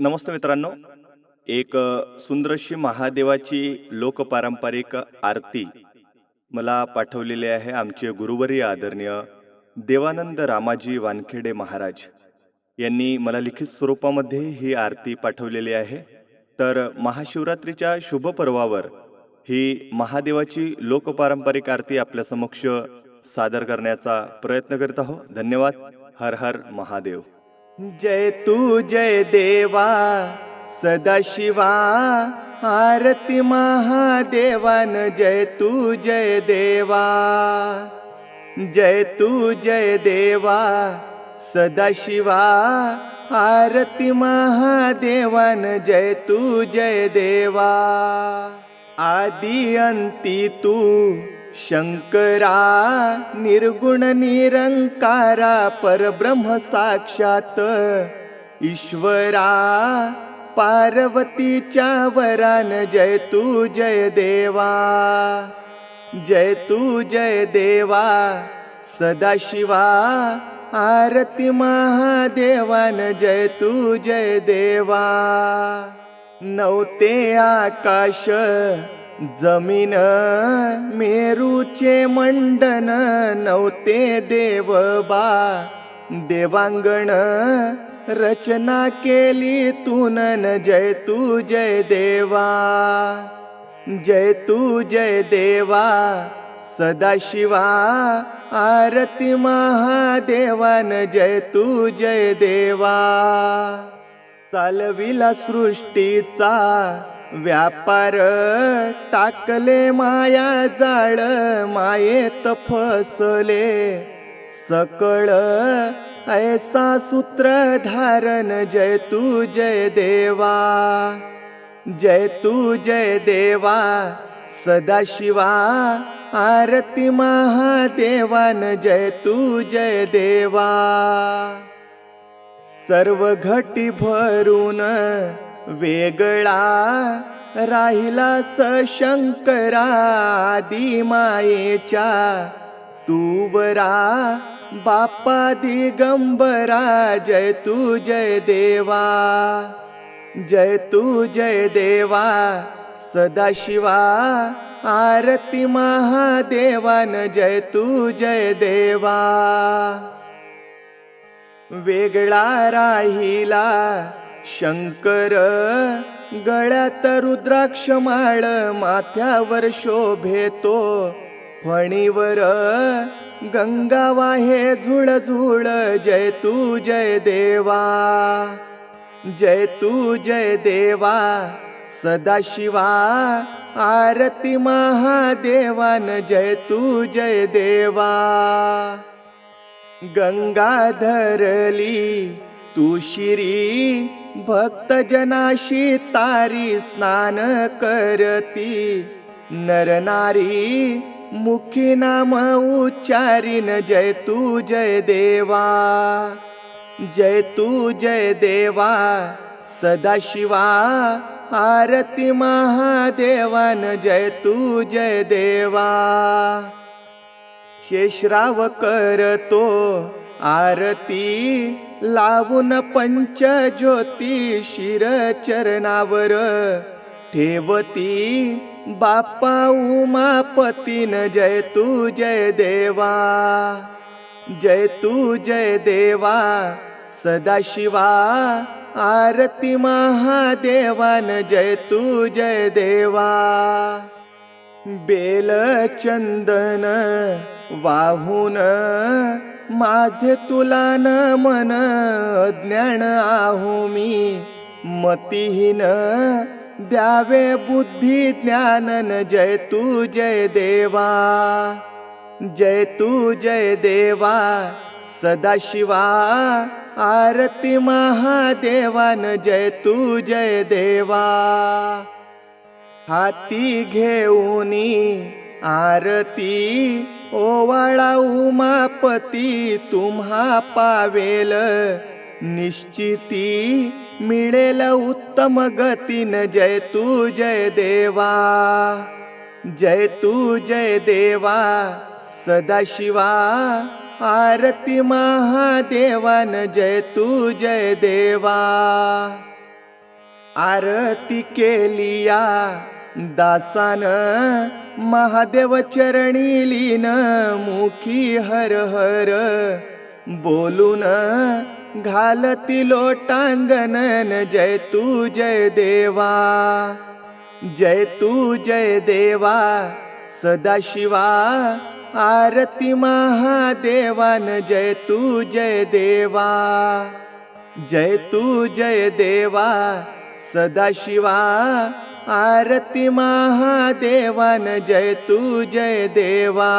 नमस्ते मित्रांनो. एक सुंदर अशी महादेवाची लोकपारंपरिक आरती मला पाठवलेली आहे आमचे गुरुवर्य आदरणीय देवानंद रामाजी वानखेडे महाराज यांनी मला लिखित स्वरूपामध्ये ही आरती पाठवलेली आहे. तर महाशिवरात्रीच्या शुभ पर्वावर ही महादेवाची लोकपारंपरिक आरती आपल्या समक्ष सादर करण्याचा प्रयत्न करीत आहोत. धन्यवाद. हर हर महादेव. जय तू जय देवा सदाशिवा, आरती महादेवान जय तू जय देवा. जय तू जय देवा सदाशिवा, आरती महादेवान जय तू जय देवा. आदि अंती तू शंकरा, निर्गुण निरंकारा परब्रह्म साक्षात ईश्वरा. पार्वतीच्या वरान जय तू जय देवा. जय तू जय देवा सदाशिवा, आरती महादेवान जय तू जय देवा. नवते आकाश जमीन मेरूचे मंडन, नवते देवबा देवांगण रचना केली तूनन जय तू जय देवा. जय तू जय देवा सदाशिवा, आरती महादेवान जय तू जय देवा. चालविला सृष्टीचा व्यापार, टाकले माया जाळ मायेत फसले सकळ ऐसा सूत्रधारण जय तू जय देवा. जय तू जय देवा सदाशिवा, आरती महादेवान जय तू जय देवा. सर्व घटी भरून वेगळा राहिला सशंकरा, आदि मायेच्या तूवरा बापा दिगंबरा जय तू जय देवा. जय तू जय देवा सदाशिवा, आरती महादेवान जय तू जय देवा. वेगळा राहिला शंकर, गळ्यात रुद्राक्ष माळ माथ्यावर शोभेतो फणीवर गंगा वाहे झुळ झुळ जय तू जय देवा. जय तू जय देवा सदाशिवा, आरती महादेवान जय तू जय देवा. गंगा धरली तू शिरी, भक्त जनाशी तारी स्नान करती नरनारी, मुखी नाम उच्चारीन जय तू जय देवा. जय तू जय देवा सदाशिवा, आरती महादेवान जय तू जय देवा. शेषराव करतो आरती, लावून पंच ज्योती शिर चरणावर ठेवती बाप्पा उमापतीन जय तू जय देवा. जय तू जय देवा सदाशिवा, आरती महादेवान जय तू जय देवा. बेल चंदन वाहून माझे तुला न मन, अज्ञान आहो मी मतिहीन, द्यावे बुद्धी ज्ञानन जय तू जय देवा. जय तू जय देवा सदाशिवा, आरती महादेवान जय तू जय देवा. हाती घेऊनी आरती ओवाळा उमापती, तुम्हा पावेल निश्चिती मिळेल उत्तम गतीन जय तू जय देवा. जय तू जय देवा सदाशिवा, आरती महादेवान जय तू जय देवा. आरती केलिया दासान महादेव चरणी लीन मुखी हर हर बोलून घालती लोटांगणन जय तू जय देवा जय तू जय देवा सदाशिवा आरती महादेवान जय तू जय देवा जय तू जय देवा सदाशिवा आरती महादेवान जय तू जय देवा।